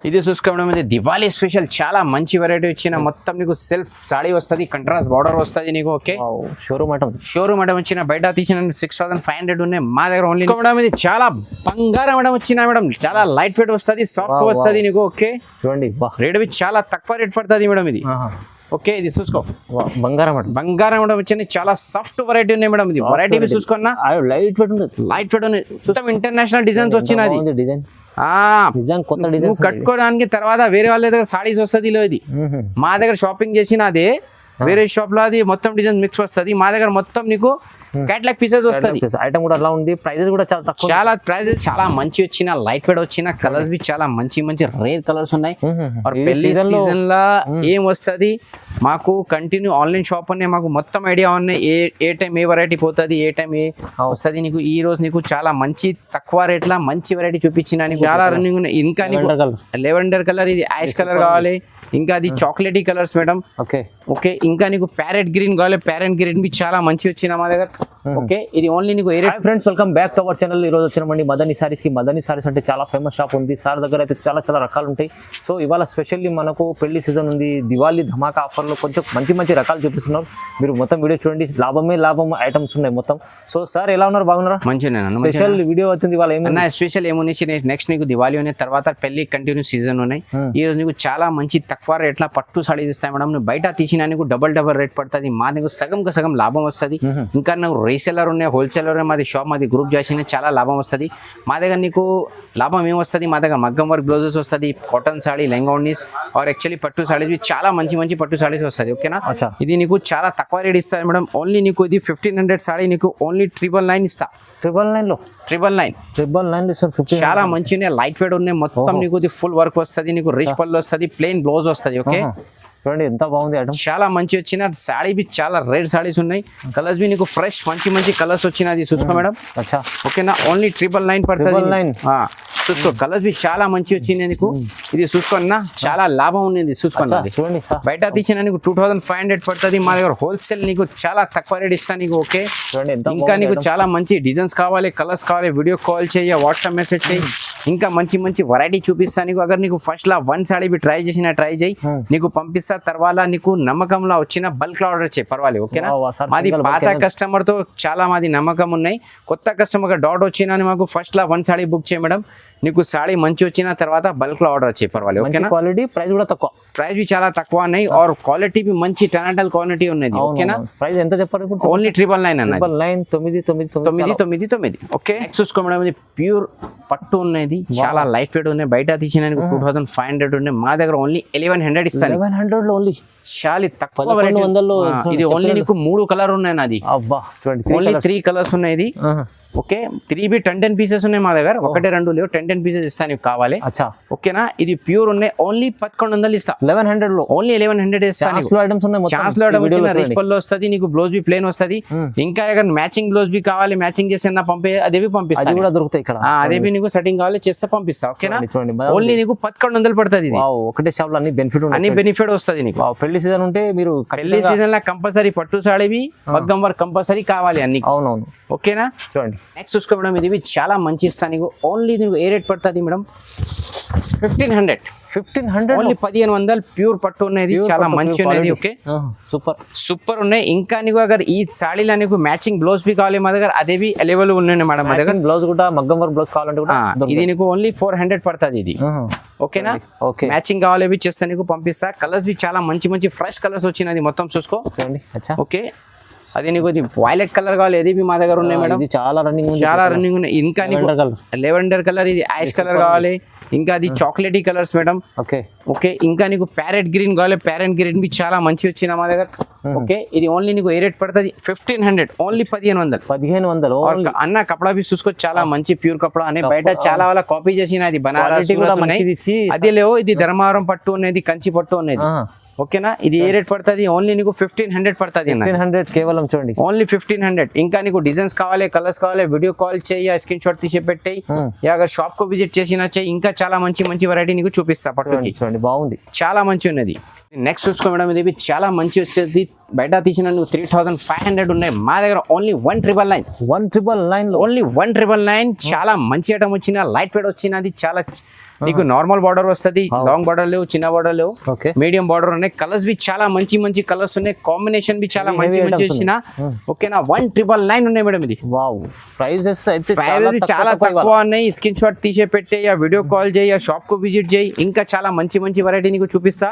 ఇది చూసుకోవడం ఇది దివాళీ స్పెషల్ చాలా మంచి వెరైటీ వచ్చిన మొత్తం నీకు సెల్ఫ్ సాడీ వస్తుంది కంట్రాస్ట్ బార్డర్ వస్తుంది నీకు ఓకే షోరూమ్ ఐటమ్ వచ్చిన బయట తీసిన 6500 ఉన్నాయి మా దగ్గర ఓన్లీ మేడం ఇది చాలా బంగారం మేడం వచ్చిన మేడం చాలా లైట్ వెయిట్ వస్తుంది సాఫ్ట్ వస్తుంది నీకు ఓకే చూడండి రేట్ చాలా తక్కువ రేట్ పడుతుంది మేడం ఇది ఓకే ఇది చూసుకో బంగారం మేడం వచ్చింది చాలా సాఫ్ట్ వెరైటీ ఉన్నాయి మేడం ఇది వెరైటీ చూసుకున్నా లైట్ వెయిట్ ఉంది చూస్తాం ఇంటర్నేషనల్ డిజైన్స్ వచ్చినది డిజైన్ కొత్త డిజైన్ కట్టుకోవడానికి తర్వాత వేరే వాళ్ళ దగ్గర సాడీస్ వస్తుంది ఇది మా దగ్గర షాపింగ్ చేసిన అదే వేరే షాప్ లో అది మొత్తం డిజైన్ మిక్స్ వస్తుంది మా దగ్గర మొత్తం నీకు క్యాటలాగ్ పీసెస్ వస్తుంది ఐటమ్ కూడా అలా ఉంది ప్రైజెస్ కూడా చాలా తక్కువ చాలా ప్రైజెస్ చాలా మంచి వచ్చిన లైట్ వెయిట్ వచ్చిన కలర్స్ బి చాలా మంచి మంచి రేర్ కలర్స్ ఉన్నాయి పెళ్లి సీజన్ లా ఏం వస్తుంది మాకు కంటిన్యూ ఆన్లైన్ షాప్ అనే మాకు మొత్తం ఐడియా ఉన్నాయి ఏ టైం ఏ వెరైటీ పోతుంది ఏ టైం ఏ వస్తుంది నీకు ఈ రోజు నీకు చాలా మంచి తక్కువ రేట్ లా మంచి వెరైటీ చూపించిన చాలా రన్నింగ్ ఉన్నాయి ఇంకా నీకు లెవెండర్ కలర్ ఇది యాష్ కలర్ కావాలి ఇంకా అది చాక్లెటీ కలర్స్ మేడం ఓకే ఇంకా నీకు ప్యారెట్ గ్రీన్ కావాలి ప్యారెట్ గ్రీన్ బి చాలా మంచి వచ్చిన మా దగ్గర ఓకే ఇది ఓన్లీ నీకు friends welcome back to our channel. ఈ రోజు వచ్చినామండి మదనీ సారీస్ కి. మదనీ సారీస్ అంటే చాలా ఫేమస్ షాప్ ఉంది సార్ దగ్గర అయితే చాలా చాలా రకాలు ఉంటాయి. సో ఇవాళ స్పెషల్లీ మనకు పెళ్లి సీజన్ ఉంది, దివాళీ ధమాకా ఆఫర్లో కొంచెం మంచి మంచి రకాలు చూపిస్తున్నారు. మీరు మొత్తం వీడియో చూడండి, లాభం ఐటమ్స్ ఉన్నాయి మొత్తం. సో సార్ ఎలా ఉన్నారు, బాగున్నారా? మంచిగా స్పెషల్ వీడియో అవుతుంది ఇవాళ. ఏమన్నా స్పెషల్ ఏముంది నెక్స్ట్ నీకు దివాళీ ఉన్నాయి, తర్వాత పెళ్లి కంటిన్యూ సీజన్ ఉన్నాయి. ఈ రోజు నీకు చాలా మంచి తక్కువ రేట్ల పట్టు సాడీస్ ఇస్తాయి మేడం. నువ్వు బయట తీసినా నీకు డబల్ రేట్ పడుతుంది, మా నీకు సగం లాభం వస్తుంది. ఇంకా నువ్వు రీసెల్లర్ ఉన్నాయి, హోల్సేలర్ మాది షాప్, మాది గ్రూప్ చేసిన చాలా లాభం వస్తుంది. మా దగ్గర నీకు లాభం ఏం వస్తుంది, మా దగ్గర మగ్గం వర్క్ బ్లౌజెస్ వస్తుంది, కాటన్ సాడీ, లెంగా ఉన్నీస్ ఆర్ యాక్చువల్లీ పట్టు సాడీస్ చాలా మంచి పట్టు సాడీస్ వస్తుంది. ఓకేనా, ఇది నీకు చాలా తక్కువ రేట్ ఇస్తుంది మేడం. ఓన్లీ నీకు ఇది 1500 సాడీ నీకు ఓన్లీ 999 ఇస్తా. 999 చాలా మంచి లైట్ వెయిట్ ఉన్నాయి మొత్తం. నీకు ఇది ఫుల్ వర్క్ వస్తుంది, నీకు రిచ్ పళ్ళు వస్తుంది, ప్లెయిన్ బ్లౌజ్ వస్తుంది. ఓకే చూడండి ఎంత బాగుంది ఐటమ్, చాలా మంచి వచ్చిన సాడీ బి చాలా రేర్ సాడీస్ ఉన్నాయి. కలర్స్ బి నీకు ఫ్రెష్ మంచి కలర్స్ వచ్చినది చూసుకో మేడం. ఓకేనా, ఓన్లీ 999 పడుతుంది. చూసుకో కలర్స్ బి చాలా మంచి వచ్చింది నీకు. ఇది చూసుకున్నా చాలా లాభం ఉంది చూసుకున్నా. చూడండి బయట తీసిన నీకు 2500 పడుతుంది, మా దగ్గర హోల్సేల్ నీకు చాలా తక్కువ రేట్ ఇస్తాను నీకు. ఓకే ఇంకా నీకు చాలా మంచి డిజైన్స్ కావాలి, కలర్స్ కావాలి, వీడియో కాల్ చేయ, వాట్సాప్ మెసేజ్ చేయి, ఇంకా మంచి వెరైటీ చూపిస్తాను నీకు. అగర్ నీకు ఫస్ట్ లా 1 సాడీ బి ట్రై చేయి, నీకు పంపిస్తా. తర్వాత నీకు నమ్మకంలో వచ్చిన బల్క్ లో ఆర్డర్ చేయి పర్వాలేదు. ఓకేనా, మాది పాత కస్టమర్ తో చాలా మాది నమ్మకం ఉన్నాయి. కొత్త కస్టమర్ డాట్ వచ్చినా మాకు ఫస్ట్ లా 1 సాడీ బుక్ చేయి మేడం. నీకు సాడీ మంచి వచ్చిన తర్వాత బల్క్ లో ఆర్డర్ చేయి పర్వాలేదు. ఓకేనా, క్వాలిటీ ప్రైస్ కూడా తక్కువ, ప్రైస్ బి చాలా తక్కువ ఉన్నాయి. ఆర్ క్వాలిటీ బి మంచి టనాటల్ క్వాలిటీ ఉన్నది. ఓకేనా, ప్రైస్ ఎంత చెప్పారు? ఓన్లీ 999 అన్న. 999. ఓకే, చూసుకో మేడం, ఇది ప్యూర్ పట్టు ఉన్నది, చాలా లైట్ వెయిట్ ఉన్నాయి. బయట తీసిన 2500 ఉన్నాయి, మా దగ్గర ఓన్లీ 1100 ఇస్తాను. 1100 లో ఓన్లీ చాలా తక్కువ. ఇది ఓన్లీ నీకు 3 కలర్ ఉన్నాయి నాది. ఓన్లీ 3 కలర్స్ ఉన్నాయి. ఓకే, 3 10 పీసెస్ ఉన్నాయి మా దగ్గర, 1 2 లేవు, 10 పీసెస్ ఇస్తాను నీకు కావాలి. ఓకేనా, ఇది ప్యూర్ ఉన్నాయి, ఓన్లీ 1100 ఇస్తా. 1100 లో ఓన్లీ 1100 ఇస్తాను. వస్తుంది నీకు, బ్లౌజ్ బి ప్లేన్ వస్తుంది. ఇంకా మ్యాచింగ్ బ్లౌజ్ బి కావాలి, మ్యాచింగ్ చేసి పంపే అదేవి పంపిస్తా, కూడా దొరుకుతాయి ఇక్కడ. అదేవి నీకు సెట్టింగ్ కావాలి చేస్తే పంపిస్తా. ఓకేనా, ఓన్లీ నీకు 1100 పడుతుంది. ఒకటే షాప్ లో అన్ని బెనిఫిట్ వస్తుంది నీకు. పెళ్లి సీజన్ ఉంటే మీరు పెళ్లి సీజన్ లా కంపల్సరీ పట్టు సాడీవి, మగ్గం వర్క్ కంపల్సరీ కావాలి అన్ని. అవునవును, ఓకేనా. చూడండి నెక్స్ట్ చూసుకో మేడం, ఇది చాలా మంచి ఇస్తాను నీకు. ఓన్లీ నీకు ఏ రేట్ పడుతుంది మేడం? 1500 ఓన్లీ 1500 ప్యూర్ పట్టు ఉన్నది, చాలా మంచి ఉన్నది. ఓకే, సూపర్ ఉన్నాయి. ఇంకా నీకు అగర్ ఈ సాడీలో నీకు మ్యాచింగ్ బ్లౌజ్ బి కావాలి, మా దగ్గర అదేవి అవైలబుల్ ఉన్నాయి మేడం. మా దగ్గర బ్లౌజ్ కూడా మగ్గం వర్క్ బ్లౌజ్ కావాలంటే కూడా ఇది నీకు ఓన్లీ 400 పడుతుంది ఇది. ఓకేనా, మ్యాచింగ్ కావాలి బి చేస్తే నీకు పంపిస్తా. కలర్స్ బి చాలా మంచి ఫ్రెష్ కలర్స్ వచ్చినది మొత్తం చూసుకో. ఓకే, అది నీకు వైలెట్ కలర్ కావాలి, ఏది మా దగ్గర ఉన్నాయి మేడం. చాలా రన్నింగ్ ఉన్నాయి. ఇంకా లెవెండర్ కలర్, ఇది యాష్ కలర్ కావాలి, ఇంకా అది చాక్లెటీ కలర్స్ మేడం. ఓకే, ఇంకా నీకు ప్యారెట్ గ్రీన్ కావాలి, ప్యారెట్ గ్రీన్ బి చాలా మంచి వచ్చిన మా దగ్గర. ఓకే, ఇది ఓన్లీ నీకు ఏ రేట్ పడుతుంది? 1500 ఓన్లీ 1500. అన్న కపడా బి చూసుకో, చాలా మంచి ప్యూర్ కపడా అనే. బయట చాలా వాళ్ళ కాపీ చేసిన అది బనారస్ అది లేవు, ఇది ధర్మవరం పట్టు ఉన్నది, కంచి పట్టు ఉన్నది. ఓకేనా, ఇది ఏ రేట్ పడుతుంది? ఓన్లీ నీకు 1500 పడుతుంది. 1500 కేవలం, చూడండి ఓన్లీ 1500. ఇంకా నీకు డిజైన్స్ కావాలి, కలర్స్ కావాలి, వీడియో కాల్ చేయి, స్క్రీన్ షాట్ తీసి పెట్టాయి, షాప్ కు విజిట్ చేసిన చేయి. ఇంకా చాలా మంచి వెరైటీ నీకు చూపిస్తా. పట్టుకి చూడండి బాగుంది, చాలా మంచి ఉన్నది. నెక్స్ట్ చూసుకో మేడం, ఇది చాలా మంచి వచ్చేది బయట తీసిన నువ్వు 3500 ఉన్నాయి, మా దగ్గర ఓన్లీ 1999. 1999 లో ఓన్లీ 1999. చాలా మంచి ఐటమ్ వచ్చిన, లైట్ వెయిట్ వచ్చినది. చాలా నీకు నార్మల్ బార్డర్ వస్తుంది, లాంగ్ బార్డర్ లేవు, చిన్న బార్డర్ లేవు, ఓకే మీడియం బార్డర్ ఉన్నాయి. కలర్స్ బి చాలా మంచి మంచి కలర్స్ ఉన్నాయి, కాంబినేషన్ బి చాలా మంచి మంచి వచ్చిన. ఓకేనా, 1999 ఉన్నాయి మేడం. ఇది వావ్, ప్రైజెస్ అయితే చాలా తక్కువ ఉన్నాయి. స్క్రీన్ షాట్ తీసే పెట్టే, యా వీడియో కాల్ చేయి, యా షాప్ కు విజిట్ చేయి. ఇంకా చాలా మంచి మంచి వెరైటీ నీకు చూపిస్తా.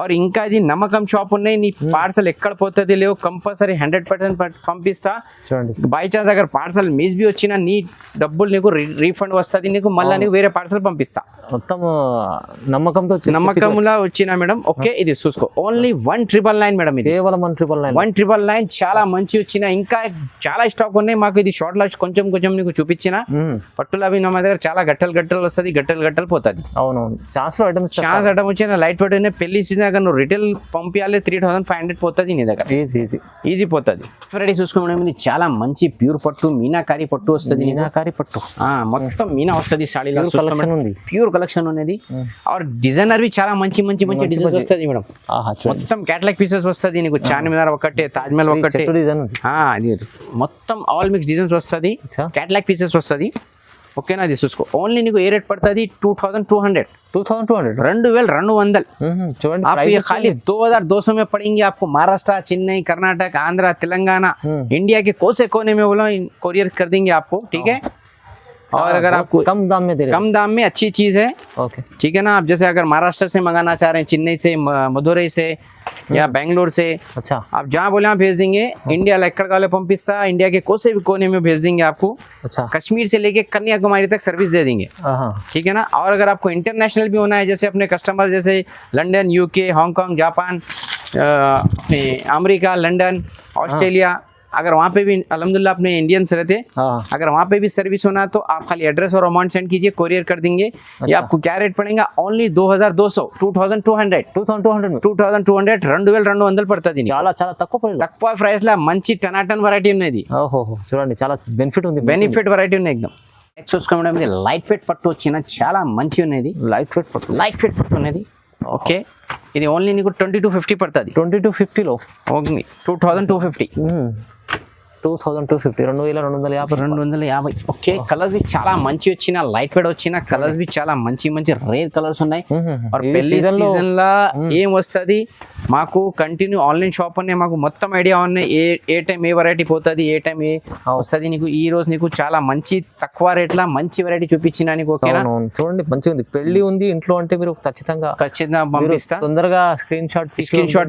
और ఇంకా ఇది నమ్మకం షాప్ ఉన్నాయి. నీ పార్సల్ ఎక్కడ పోతుంది లేవు, కంపల్సరీ 100% పంపిస్తా. చూడండి, బై ఛాన్స్ అగర్ పార్సల్ మిస్ బి వచ్చినా నీ డబ్బులు నీకు రీఫండ్ వస్తుంది, నీకు మళ్ళీ నీకు వేరే పార్సల్ పంపిస్తా. మొత్తం నమ్మకంతో నమ్మకంలా వచ్చిన మేడం. ఓకే, ఇది చూసుకో, ఓన్లీ 1999 మేడం. ఇది కేవలం 1999. 1999 చాలా మంచి వచ్చిన. ఇంకా చాలా స్టాక్ ఉన్నాయి మాకు. ఇది షార్ట్ లాస్ట్ కొంచెం కొంచెం నీకు చూపించిన. పట్టులు అవి మా దగ్గర చాలా గట్టలు వస్తుంది, గట్టలు పోతుంది. అవునవును, ఛాన్స్ లో ఐటమ్స్ ఛాన్స్ ఐటమ్ వచ్చిన లైట్ వెయిట్ అయినా. పెళ్లి సీజన్ అక్కడ నువ్వు రిటైల్ పంపించాలి, 3500 పోతుంది నీ దగ్గర. ఈజీ పోతుంది. వెరైటీ చూసుకో మేడం, ఇది చాలా మంచి ప్యూర్ పట్టు, మీనాకారి పట్టు వస్తుంది. మీనాకారి పట్టు మొత్తం మీనా వస్తుంది. సాడీలో ప్యూర్ కలెక్షన్ ఉన్నది. ఆర్ డిజైనర్ బి చాలా మంచి మంచి మంచి డిజైన్స్ వస్తుంది మేడం. మొత్తం క్యాటలాగ్ పీసెస్ వస్తుంది నీకు. చార్మినార్ ఒకటే, తాజ్ మహల్ ఒకటే, మొత్తం ఆల్ మిక్స్ డిజైన్స్ వస్తుంది, క్యాటలాగ్ పీసెస్ వస్తుంది. ఓకేనా, అది చూసుకో. ఓన్లీ నీకు ఏ రేట్ పడుతుంది, 2200. 2200 చూడండి. आप ये खाली 2200 में पड़ेंगे आपको. महाराष्ट्र, चेन्नई, कर्नाटक, आंध्र, तेलंगाना, इंडिया के कोसे कोने में बोलो कोरियर कर देंगे आपको. ठीक है, और अगर आपको कम दाम में अच्छी चीज है. ओके, ठीक है ना. आप जैसे अगर महाराष्ट्र से मंगाना चाह रहे हैं, चेन्नई से, मदुरई से या बेंगलोर से, अच्छा आप जहाँ बोले वहाँ भेज देंगे. इंडिया लक्कड़ वाले पंपिस्ता, इंडिया के कोसे भी कोने में भेज देंगे आपको. अच्छा, कश्मीर से लेके कन्याकुमारी तक सर्विस दे देंगे. ठीक है ना. और अगर आपको इंटरनेशनल भी होना है, जैसे अपने कस्टमर जैसे लंदन, यूके, हांगकांग, जापान, अपने अमेरिका, लंदन, ऑस्ट्रेलिया, अगर वहाँ पे भी अल्हम्दुलिल्लाह अपने इंडियंस रहते, अगर वहाँ पे भी सर्विस होना तो आप खाली एड्रेस और अमाउंट सेंड कीजिए, कोरियर कर देंगे. ये आपको क्या रेट पड़ेगा, ओनली 2200. 2200 పడుతుంది. చాలా తక్కువ ప్రైస్ లా మంచి టనాటన్ వెరైటీ ఉన్నది. చూడండి, చాలా బెనిఫిట్ వెరైటీ ఉన్నాయి ఎక్దమ్. నెక్స్ట్ చూసుకోవడం ఇది లైట్ వెయిట్ పట్టు వచ్చిన, చాలా మంచి ఉన్నది. లైట్ వెయిట్ పట్టు ఉన్నది. ఓకే, ఇది ఓన్లీ నీకు 2250 పడుతుంది. 2250 లో ఓన్లీ 2250. 2250. ఓకే, కలర్స్ బి చాలా మంచి వచ్చిన, లైట్ వెయిట్ వచ్చిన. కలర్స్ బి చాలా మంచి మంచి రేర్ కలర్స్ ఉన్నాయి. పెళ్లి సీజన్ లా ఏం వస్తుంది మాకు కంటిన్యూ ఆన్లైన్ షాప్ అనే మాకు మొత్తం ఐడియా ఉన్నాయి. ఏ టైం ఏ వెరైటీ పోతుంది, ఏ టైం ఏ వస్తుంది. నీకు ఈ రోజు నీకు చాలా మంచి తక్కువ రేట్ల మంచి వెరైటీ చూపించిన నీకు. ఓకేనా, చూడండి, మంచిగా ఉంది. పెళ్లి ఉంది ఇంట్లో అంటే మీరు ఖచ్చితంగా పంపిస్తా. తొందరగా స్క్రీన్ షాట్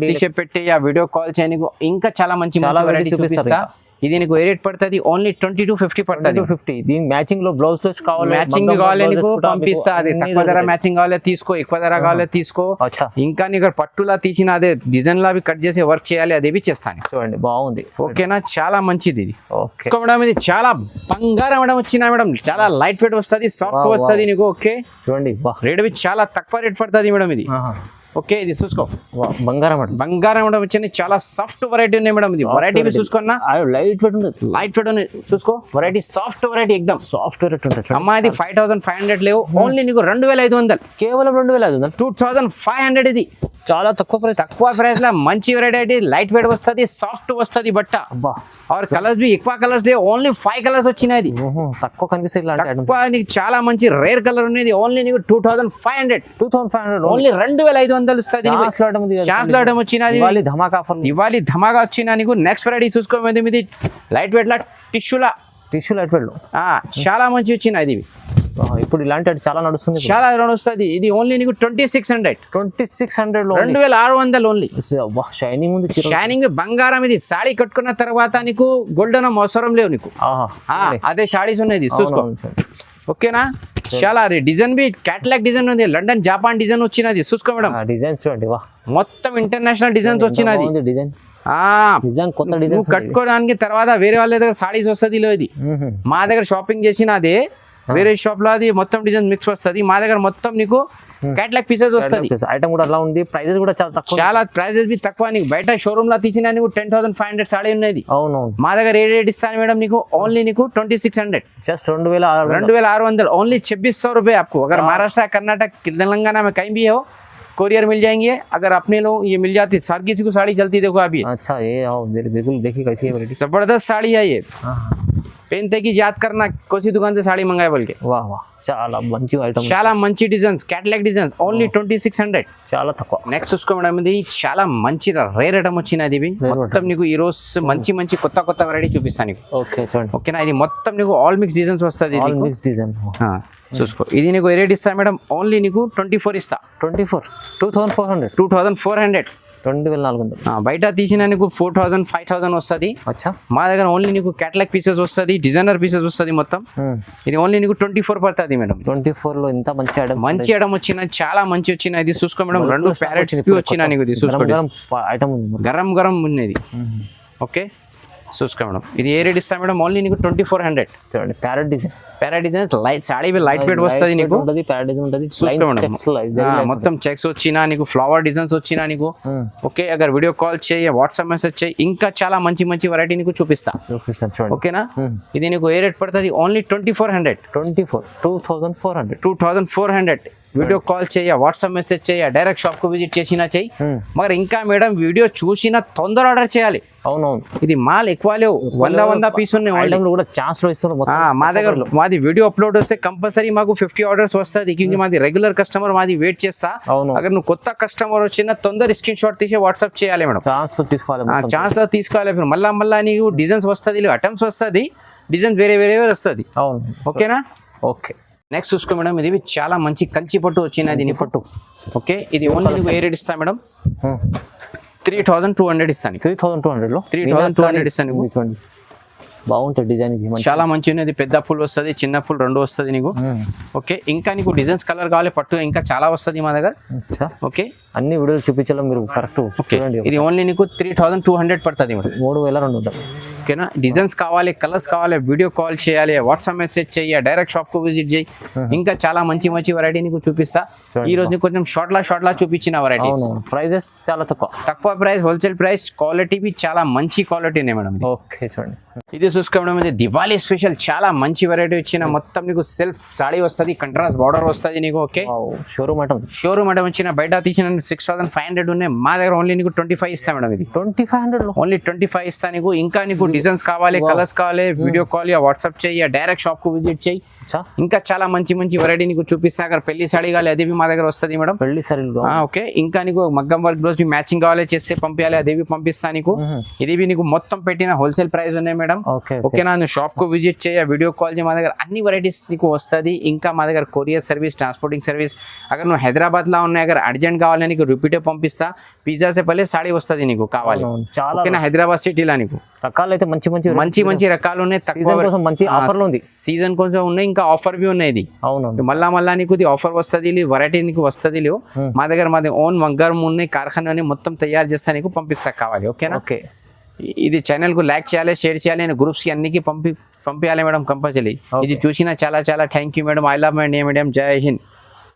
తీసే పెట్టి ఆ వీడియో కాల్ చేయడానికి ఇంకా చాలా మంచి వెరైటీ చూపిస్తా. ఇది నీకు ఏ రేట్ పడుతుంది, ఓన్లీ 2250 పడుతుంది. 2250. దీని మ్యాచింగ్ లో బ్లౌజ్ కావాలి, మ్యాచింగ్ కావాలి నీకు పంపిస్తా. అది తక్కువ ధర మ్యాచింగ్ కావాలి తీసుకో, ఎక్కువ ధర కావాలి తీసుకో. ఇంకా నీకు పట్టులా తీసిన అదే డిజైన్ లా కట్ చేసి వర్క్ చేయాలి, అదే చేస్తాను. చూడంండి, బాగుంది. ఓకేనా, చాలా మంచిది ఇది. ఓకే మేడం, ఇది చాలా బంగారం మేడం వచ్చిన మేడం. చాలా లైట్ వెయిట్ వస్తుంది, సాఫ్ట్ వస్తుంది నీకు. ఓకే, చూడండి, రేట్ చాలా తక్కువ రేట్ పడుతుంది మేడం ఇది. ఓకే, ఇది చూసుకో, బంగారం మేడం వచ్చింది. చాలా సాఫ్ట్ వెరైటీ ఉన్నాయి మేడం. ఇది వెరైటీ చూసుకున్నా లైట్ వెయిట్ ఉంది. చూసుకో, వెరైటీ సాఫ్ట్ వెరైటీ ఎక్దమ్ సాఫ్ట్ వెరైటీ ఉంటుంది. అమ్మా, ఇది 5500 లేవు, ఓన్లీ నీకు 2500. కేవలం 2500. 2500. ఇది చాలా తక్కువ ప్రైస్ లా మంచి వెరైటీ, లైట్ వెయిట్ వస్తుంది, సాఫ్ట్ వస్తుంది బట్ట. और కలర్స్ బి ఎక్కువ కలర్స్ దే, ఓన్లీ 5 కలర్స్ వచ్చినాయి. తక్కువ కనిపిస్తాయి. నీకు చాలా మంచి రేర్ కలర్ ఉన్నది. ఓన్లీ నీకు 2500. ఓన్లీ 2500 వస్తుంది. వచ్చినది దివాళీ ధమాకా వచ్చిన నీకు. నెక్స్ట్ వెరైటీ చూసుకోమేది మీది లైట్ వెయిట్ లా టిష్యూ లైట్ వెయిట్ చాలా మంచి వచ్చినది. ఇప్పుడు ఇలాంటి చాలా నడుస్తుంది. ఇది ఓన్లీ నీకు 2600. 2600 ఓన్లీ. షైనింగ్ ఉంది, షైనింగ్ బంగారం. ఇది సాడీ కట్టుకున్న తర్వాత నీకు గోల్డెన్ అవసరం లేవు నీకు. అదే సాడీస్ ఉన్నది, చూసుకో. ఓకేనా, చాలా డిజైన్ బి క్యాటలాగ్ డిజైన్ ఉంది. లండన్, జాపాన్ డిజైన్ వచ్చినది. చూసుకో మేడం, డిజైన్ చూడండి, మొత్తం ఇంటర్నేషనల్ డిజైన్స్ వచ్చినది. డిజైన్ కొత్త డిజైన్ కట్టుకోవడానికి. తర్వాత వేరే వాళ్ళ దగ్గర సాడీస్ వస్తుంది ఇది. మా దగ్గర షాపింగ్ చేసిన అదే, వేరే షాప్ లో అది మొత్తం డిజైన్ మిక్స్ వస్తుంది. మా దగ్గర మొత్తం నీకు క్యాటలాగ్ పీసెస్ వస్తుంది. ఐటమ్ కూడా అలా ఉంది. ప్రైజెస్ కూడా చాలా తక్కువ. చాలా ప్రైజెస్ బి తక్కువ. నీకు బయట షోరూమ్ లో తీసిన నీకు 10,500 సాడీ ఉన్నది. అవునవును. మా దగ్గర ఏ రేట్ ఇస్తాను మేడం నీకు, ఓన్లీ నీకు 2600. जस्ट 2600. ओनली 2600 रुपये आपको. अगर महाराष्ट्र, कर्नाटक, तेलंगाना में कहीं भी हो, कोरियर मिल जाएंगे। अगर अपने लोग ये मिल जाती, हर किसी को साड़ी चलती, देखो आप ये अच्छा ये आओ बिल्कुल देखिए कैसी है वैरायटी। जबरदस्त साड़ी है ये, हाँ पहनते की याद करना कौन सी दुकान से साड़ी मंगाए बोल के। వాహ్ వాహ్ చాలా మంచి ఐటమ్, చాలా మంచి డిజైన్స్, క్యాటలాగ్ డిజైన్స్, ఓన్లీ 2600. చాలా తక్కువ. నెక్స్ట్ చూసుకో మేడం, ఇది చాలా మంచి రేర్ ఐటమ్ వచ్చినది. ఇవి మొత్తం నీకు ఈ రోజు మంచి మంచి కొత్త కొత్త వెరైటీ చూపిస్తాను నీకు. ఓకే చూడండి. ఓకేనా, ఇది మొత్తం నీకు ఆల్ మిక్స్ డిజైన్స్ వస్తుంది. ఆల్ మిక్స్ డిజైన్ చూసుకో, ఇది నీకు ఏ రేట్ ఇస్తా మేడం, ఓన్లీ నీకు 24 ఇస్తా. 24 2400 2400. 2400. బయట తీసిన నీకు 4000 5000 వస్తుంది. అచ్చా మా దగ్గర ఓన్లీ నీకు క్యాటలాగ్ పీసెస్ వస్తుంది, డిజైనర్ పీసెస్ వస్తుంది మొత్తం. ఇది ఓన్లీ నీకు 24 పడుతుంది మేడం. 24 లో ఇంత మంచి ఐటమ్, మంచి ఐటమ్ వచ్చిన, చాలా మంచి వచ్చిన. ఇది చూసుకో మేడం, 2 ప్యారెట్స్ వచ్చిన నీకు. ఇది చూసుకో, ఐటమ్ ఉంది, గరం గరం ఉన్నది. ఓకే చూసుకో మేడం, ఇది ఏ రేట్ ఇస్తా మేడం, ఓన్లీ నీకు 2400. చూడండి parrot design. Parrot design light saree light weight వస్తుంది నీకు. ప్యారెట్ డిజైన్ ఉంటుంది, చూసుకో మేడం, మొత్తం చెక్స్ వచ్చినా నీకు, ఫ్లవర్ డిజైన్స్ వచ్చినా నీకు. ఓకే, అగర్ వీడియో కాల్ చేయి, వాట్సాప్ మెసేజ్ చేయి, ఇంకా చాలా మంచి మంచి వెరైటీ నీకు చూపిస్తాను. చూడండి. ఓకేనా, ఇది నీకు ఏ రేట్ పడుతుంది, ఓన్లీ 2400. 24 2400. వీడియో కాల్ చేయ, వాట్సాప్ మెసేజ్ చేయ, డైరెక్ట్ షాప్ కు విజిట్ చేసినా చెయ్యి. మరి ఇంకా మేడం వీడియో చూసిన తొందర ఆర్డర్ చేయాలి. అవునవును, ఇది మాల్ ఎక్కువ లేవు, 100 పీస్ ఉన్నాయి. కూడా ఛాన్స్ లో ఇస్తున్నారు. మా దగ్గర మాది వీడియో అప్లోడ్ వస్తే కంపల్సరీ మాకు 50 ఆర్డర్స్ వస్తుంది. ఇంక మాది రెగ్యులర్ కస్టమర్, మాది వెయిట్ చేస్తా. అगर నువ్వు కొత్త కస్టమర్ వచ్చిన తొందర స్క్రీన్ షాట్ తీసి వాట్సాప్ చేయాలి మేడం. ఛాన్స్ లో తీసుకోవాలి, ఛాన్స్ లో తీసుకోవాలి. మళ్ళా నీకు డిజైన్స్ వస్తుంది, అటెంప్ట్స్ వస్తుంది, డిజైన్స్ వేరే వేరే వస్తుంది. అవును, ఓకేనా. ఓకే నెక్స్ట్ చూసుకో మేడం, ఇది చాలా మంచి కంచి పట్టు వచ్చినది. దీని పట్టు. ఓకే, ఇది ఓన్లీ నీకు ఏ రేట్ ఇస్తా మేడం, 3200 ఇస్తాను. 3200 లో 3200 ఇస్తాను. చూడండి బాగుంటుంది డిజైన్, చాలా మంచి ఉన్నది. పెద్ద ఫుల్ వస్తుంది, చిన్న ఫుల్ 2 వస్తుంది నీకు. ఓకే, ఇంకా నీకు డిజైన్స్ కలర్ కావాలి, పట్టు ఇంకా చాలా వస్తుంది మా దగ్గర. ఓకే, అన్ని వీడియోలు చూపించాలి మీరు కరెక్ట్. ఇది ఓన్లీ నీకు 3200 పడుతుంది మేడం. 3200. ఓకేనా, డిజైన్స్ కావాలి, కలర్స్ కావాలి, వీడియో కాల్ చేయాలి, వాట్సాప్ మెసేజ్ చేయ, డైరెక్ట్ షాప్ కు విజిట్ చేయి. ఇంకా చాలా మంచి మంచి వెరైటీ నీకు చూపిస్తా. ఈ రోజు నీకు కొంచెం షార్ట్ లా చూపించిన వెరైటీ. ప్రైజెస్ చాలా తక్కువ ప్రైస్, హోల్సేల్ ప్రైస్, క్వాలిటీ చాలా మంచి క్వాలిటీనే మేడం. ఓకే చూడండి, ఇది చూసుకోవడం ఇది దివాళీ స్పెషల్, చాలా మంచి వెరైటీ వచ్చిన. మొత్తం నీకు సెల్ఫ్ సాడీ వస్తుంది, కంట్రాస్ట్ బార్డర్ వస్తుంది నీకు. ఓకే, షోరూమ్ ఐటమ్ వచ్చిన. బయట తీసిన 6500 ఉన్నాయి, మా దగ్గర ఓన్లీ నీకు 25 ఇస్తా మేడం. ఇది 2500 ఓన్లీ 25 ఇస్తా నీకు. ఇంకా నీకు డిజైన్స్ కావాలి, కలర్స్ కావాలి, వీడియో కాల్ యా వాట్సాప్ చేయి, డైరెక్ట్ షాప్ కు విజిట్ చేయి. ఇంకా చాలా మంచి మంచి వెరైటీ నీకు చూపిస్తా. అక్కడ పెళ్లి సాడీ కావాలి, అది మా దగ్గర వస్తుంది మేడం. పెళ్లి సారీ. ఓకే, ఇంకా నీకు మగ్గం వర్క్ బ్లౌజ్ మ్యాచింగ్ కావాలి, చేస్తే పంపించాలి, అది పంపిస్తా నీకు. ఇది నీకు మొత్తం పెట్టిన హోల్సేల్ ప్రైస్ ఉన్నాయి మేడం. ఓకేనా, నువ్వు షాప్ కు విజిట్ చేయ, వీడియో కాల్ చేయ, మా దగ్గర అన్ని వెరైటీస్ నీకు వస్తుంది. ఇంకా మా దగ్గర కొరియర్ సర్వీస్, ట్రాన్స్పోర్టింగ్ సర్వీస్. అगर నువ్వు హైదరాబాద్ లో ఉన్నాయి, అगर అర్జెంట్ కావాలి నీకు రిపీటే పంపిస్తా. పిజ్జా సే పల్లె సాడీ వస్తుంది నీకు కావాలి. ఓకేనా, హైదరాబాద్ సిటీలో నీకు రకాలు అయితే మంచి మంచి రకాలు ఉన్నాయి. మంచి ఆఫర్ ఉంది, సీజన్ కొంచెం ఉన్నాయి, ఇంకా ఆఫర్ బి ఉన్నాయి. అవును, మళ్ళా నీకు ఆఫర్ వస్తుంది, వెరైటీ నీకు వస్తుంది. మా దగ్గర మాది ఓన్ వంగరం ఉన్నాయి, కార్ఖానా మొత్తం తయారు చేస్తా, నీకు పంపిస్తా కావాలి. ఓకేనా. ఓకే, ఇది ఛానల్ కు లైక్ చేయాలి, షేర్ చేయాలి, నేను గ్రూప్స్ కి అన్నికి పంపించాలి మేడం కంపల్సరీ. ఇది చూసినా చాలా thank you madam. I love my India madam. జై హింద్.